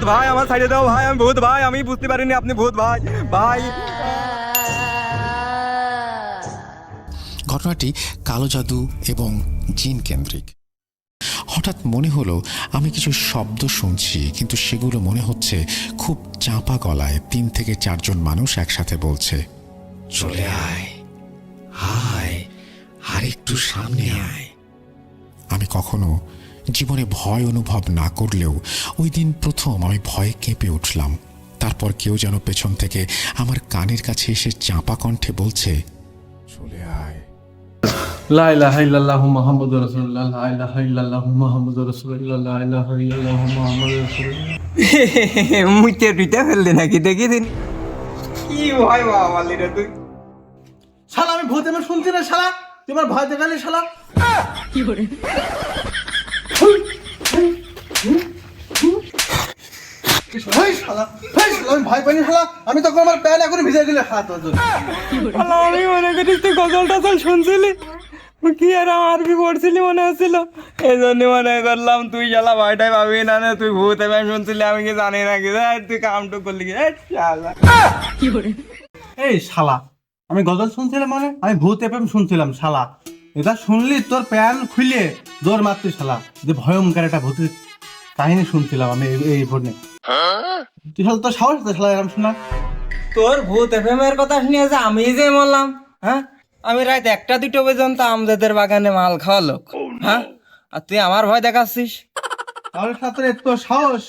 ভূত ভাই, আমার সাইডে দাও ভাই, আমি ভূত ভাই, আমি বুঝতে পারিনি আপনি ভূত ভাই। ভাই ঘটনাটি কালো জাদু এবং জিন কেন্দ্রিক। হঠাৎ মনে হলো আমি কিছু শব্দ শুনছি, কিন্তু সেগুলো মনে হচ্ছে খুব চাপা গলায় 3 থেকে 4 জন মানুষ একসাথে বলছে, চলে আয়, হায়, আর একটু সামনে আয়। আমি কখনো জীবনে ভয় অনুভব না করলেও ওই দিন প্রথম আমি ভয়ে কেঁপে উঠলাম। তারপর কেউ যেন পেছন থেকে আমার কানের কাছে এসে চাপা কণ্ঠে বলছে, চলে আয়। লা ইলাহা ইল্লাল্লাহু মুহাম্মাদুর রাসূলুল্লাহ, লা ইলাহা ইল্লাল্লাহু মুহাম্মাদুর রাসূলুল্লাহ, লা ইলাহা ইল্লাল্লাহু মুহাম্মাদুর রাসূলুল্লাহ। মুইতে টুইতে ফেললি নাকি দেখি দিন কি ভয় বাবা রে তুই। শালা আমি ভূত এমন শুনছি না শালা, তোমার ভয় দেখালি শালা। কি করে আমি ভয় পাইনি শালা, আমি তখন আমার প্যান এখন ভিজে গেলে শালা তোর জন্য। আমি মনে করিস তুই গজল টজল শুনছিলি কি আর আরবি পড়ছিলি মনে হচ্ছিল, এই জন্য মনে করলাম তুই শালা ভয়টাই পাবি না, তুই ভূত এবার শুনছিলি, আমি কি জানি না কি তুই কামটুক করলি কি শালা। এই শালা আমি গজল শুনছিলাম, মানে আমি ভূত এফএম শুনছিলাম শালা। এটা শুনলি তোর প্যান খুলে দৌড় মারতি শালা, যে ভয়ঙ্কর একটা ভূতের কাহিনী শুনছিলাম আমি এই ফোনে। তুই শালা তোর সাহস আছে শালা এরকম শোনা? তোর ভূত এফএম এর কথা শুনে যে আমি যে বললাম, হ্যাঁ আমি রাত 1টা 2টো পর্যন্ত আমজাদের বাগানে মাল খাওয়া লোক, হ্যাঁ আর তুই আমার ভয় দেখাচ্ছিস। তাহলে সাথে এত সাহস,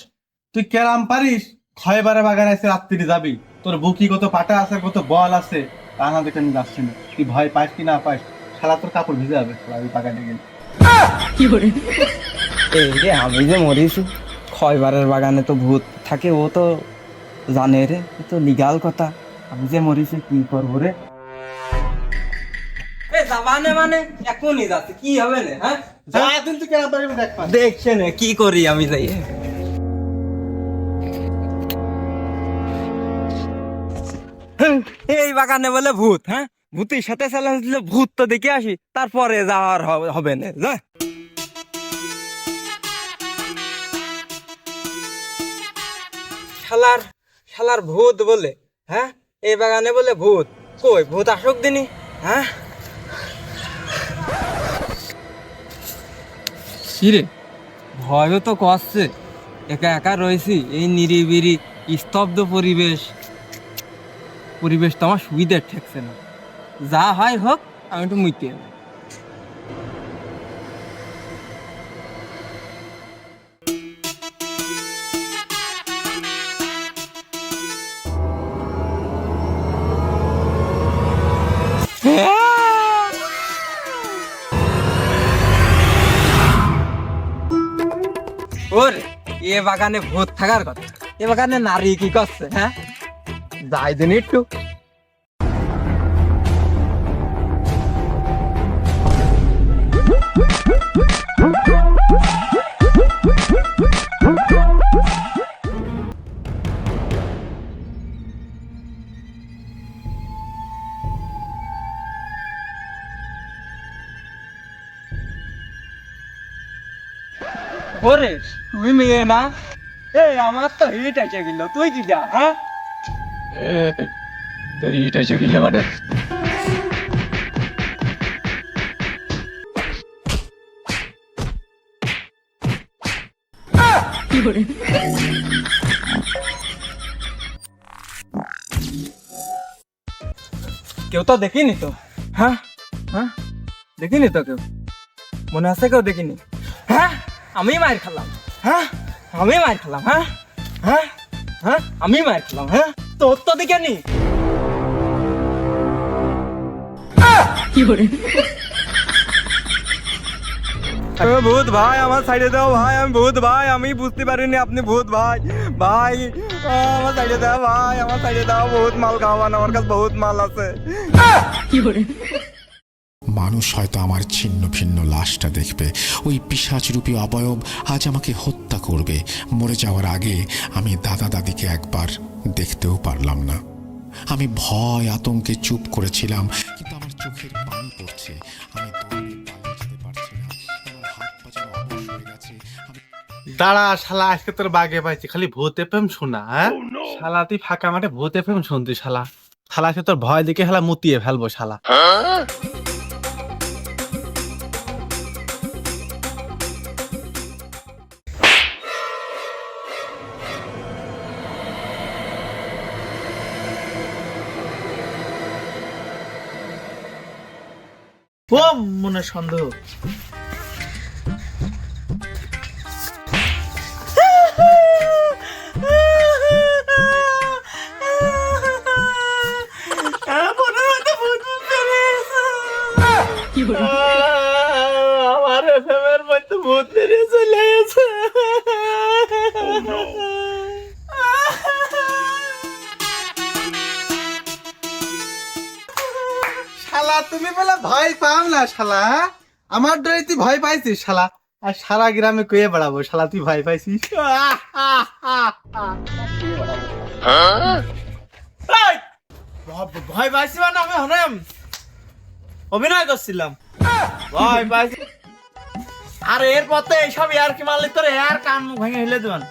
তুই কেরাম পারিস ক্ষয়বারে বাগানে এসে রাত্রি যাবি, তোর বুকি কত পাটা আছে, কত বল আছে, তা না দেখে আমি যাচ্ছি না। তুই ভয় পাইস কি না পাইস শালা, তোর কাপড় ভিজে যাবে শালা ওই বাগানে গেলে। এই রে আমি যে মরিছি, খয়বারের বাগানে তো ভূত থাকে, ও তো জানে রে, এ তো লিগাল কথা। আমি যে মরিছি কি করবো রে? যাবানে মানে এখনই যাচ্ছে কি হবে না, হ্যাঁ তুই কেরাম পারিস দেখ পা। দেখছে না কি করি আমি যাই। এই বাগানে বলে ভূত, হ্যাঁ ভূতের সাথে চ্যালেঞ্জ দিলে ভূত তো দেখে আসি, তারপরে যাওয়ার হবে না যা। শালার শালার ভূত বলে, হ্যাঁ এই বাগানে বলে ভূত, কই ভূত আসুক দিনি, হ্যাঁ কিরে ভয়ও তো করছে, একা একা রয়েছি এই নিরিবিরি স্তব্ধ পরিবেশ তো আমার সুবিধা ঠেকছে না। যা হয় হোক আমি একটু মুইতে যাবো। ওরে এ বাগানে ভূত থাকার কথা, এ বাগানে নারী কি করছে, হ্যাঁ যাই দিন একটু। ওরে তুই মেয়ে না, এই আমার তো হিট এসে গেল, তুই কি যা, হ্যাঁ এটা চলে মানে কেউ তো দেখিনি তো, হ্যাঁ হ্যাঁ দেখিনি তো কেউ, মনে আছে কেউ দেখিনি, হ্যাঁ আমি মার খেলাম, হ্যাঁ আমি মার খেলাম, হ্যাঁ হ্যাঁ হ্যাঁ আমি মার খেলাম, হ্যাঁ তোর তো দেখিনি। ভূত ভাই, আমার সাইডে দাও ভাই, আমি ভূত ভাই, আমি বুঝতে পারিনি আপনি ভূত ভাই। ভাই আমার সাইডে দাও ভাই, আমার সাইডে দাও, বহুত মাল খাওয়ান, আমার কাছে বহুত মাল আছে। মানুষ হয়তো আমার ছিন্ন ভিন্ন লাশটা দেখবে, ওই পিশাচরূপী অবয়ব আজ আমাকে হত্যা করবে। মরে যাওয়ার আগে আমি দাদা দাদিকে একবার দেখতেও পারলাম না। আমি ভয় আতঙ্কে চুপ করেছিলাম, কিন্তু আমার চোখের পানি পড়ছে। আমি দৌড়ে পালিয়ে যেতে পারছি না, আমার হাত পা যেন অবশ হয়ে গেছে। দাঁড়া শালা, আজকে তোর বাগে পাইছি খালি ভূত এফএম শোনা। হ্যাঁ শালা তুই ফাঁকা মাঠে ভূত এফএম শুনতি শালা। শালা আজকে তোর ভয় দেখে শালা মুতিয়ে ফেলবো শালা। ও মনে সন্দেহ। আমার এফএমের মধ্যে ভূত বেরিয়ে চলে গেছে। শালা তুমি বলে ভয় পাও না শালা, হ্যাঁ? আমার ডরে তুই ভয় পাইছিস শালা, আর সারা গ্রামে কয়ে বেড়াবো শালা তুই ভয় পাইছিস। এই, ভয় পাইছি মানে আমি হরেম অভিনয় করছিলাম, ভয় পাইছি। আর এর পথে এইসব ইয়ার কি মারলি তোর এর কান মুখ ভেঙে হেলে দেবেন।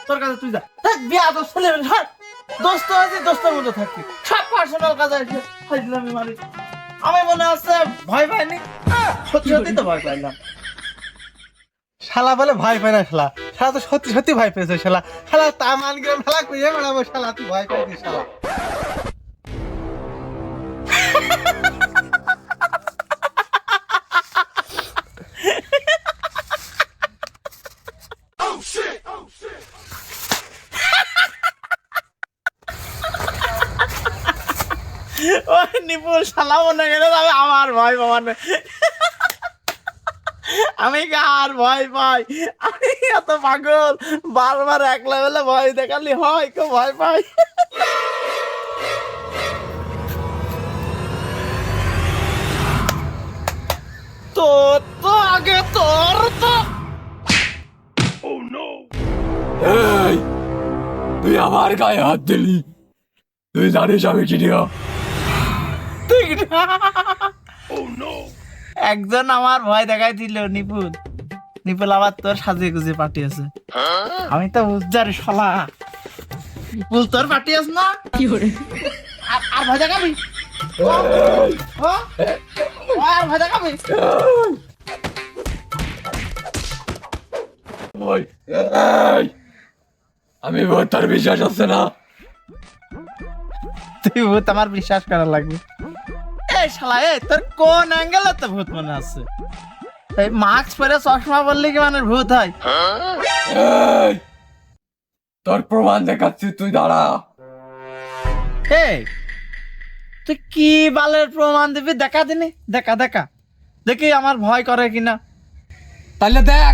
তোর কাছে তুই যা, বিয়া তো ছেলে দোস্ত আছে, দোস্তের মতো থাকি, সব পার্সোনাল কাজে এসে ফাইজলামি মারি। আমি মনে হচ্ছে ভয় পাইনি, সত্যি সত্যি তো ভয় পাইলাম। শালা বলে ভয় পায় না শালা, শালা তো সত্যি সত্যি ভয় পেয়েছে শালা। শালা তামান গ্রাম শালা কয়ে বেড়াবো শালা তুই ভয় পাইছিস শালা। ওই নিপুল শালা মনে গেলে তবে আমার ভয় পাওয়ানো। আমি আর ভয় পাই, আমি এত পাগল, বারবার এক লেভেলে ভয় দেখালি হয়, কেউ ভয় পাই। তোর তো আগে তোর তো এই তুই আমার গায়ে হাত দিলি, তুই জানিস আমি কি নিয়া? একজন আমার ভয় দেখাই দিল নিপুল, নিপুল আবার তোর সাজিয়ে গুজিয়ে পাঠিয়েছে। আমি তো বুঝছি শালা, নিপুল তোর পাঠিয়েছ না কি করে? আর ভয় দেখাবি, আর ভয় দেখাবি। ওই এই, আমি তোর বিশ্বাস হচ্ছে না? তুই ভূত আমার বিশ্বাস করা লাগবে। এই শালা, এই তোর কোন অ্যাঙ্গেলে তো ভূত মনে আছে? এই মাস্ক পরে চশমা বললে কি মানে ভূত হয়? এই তোর প্রমাণ দেখাচ্ছি, তুই দাঁড়া। এই তুই কি বালের প্রমাণ দিবি? দেখা দিনি, দেখা দেখা দেখি আমার ভয় করে কিনা। তাহলে দেখ।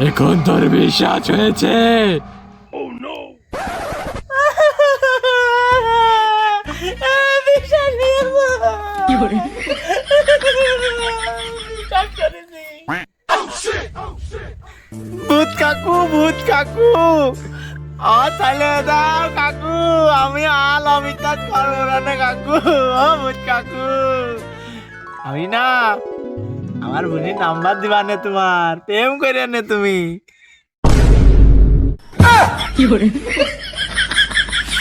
এখন তোর বিশ্বাস হয়েছে? ভূত কাকু, ভূত কাকু, তাহলে দাও কাকু, আমি আল অমিতাজ করবো না কাকু। ও ভূত কাকু, আমি না আমার বোনের নাম্বার দিবা নে, তোমার প্রেম করে নে তুমি।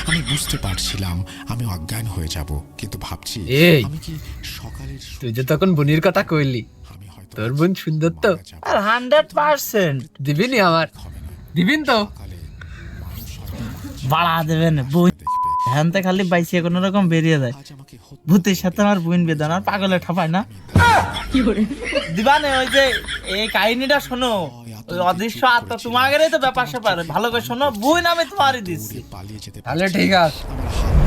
আমি বুঝতে পারছিলাম আমি অজ্ঞান হয়ে যাব, কিন্তু ভাবছি এই, আমি কি সকালের তুই যে তখন বোনের কথা কইলি, আমি হয়তো তোর বোন সুন্দর তো? আর 100% দিবিনি আমার? দিবিন তো? সকালে বাড়া দেবেন বোন, হ্যানতে খালি বাইসে কোনো রকম বেরিয়ে যায়। আজ আমাকে হত্যা ভূতের সাথে আমার বোন বেদনা, আর পাগলে ঠাপায় না দিবানে। ওই যে এই কাহিনীটা শোনো, ওই অদৃশ্য আত্মা তোমার তো ব্যাপার স্যাপার ভালো করে শোনো। বোন আমি তোমারই দিচ্ছি। পালিয়ে যেতে তাহলে ঠিক আছে। আমার হাত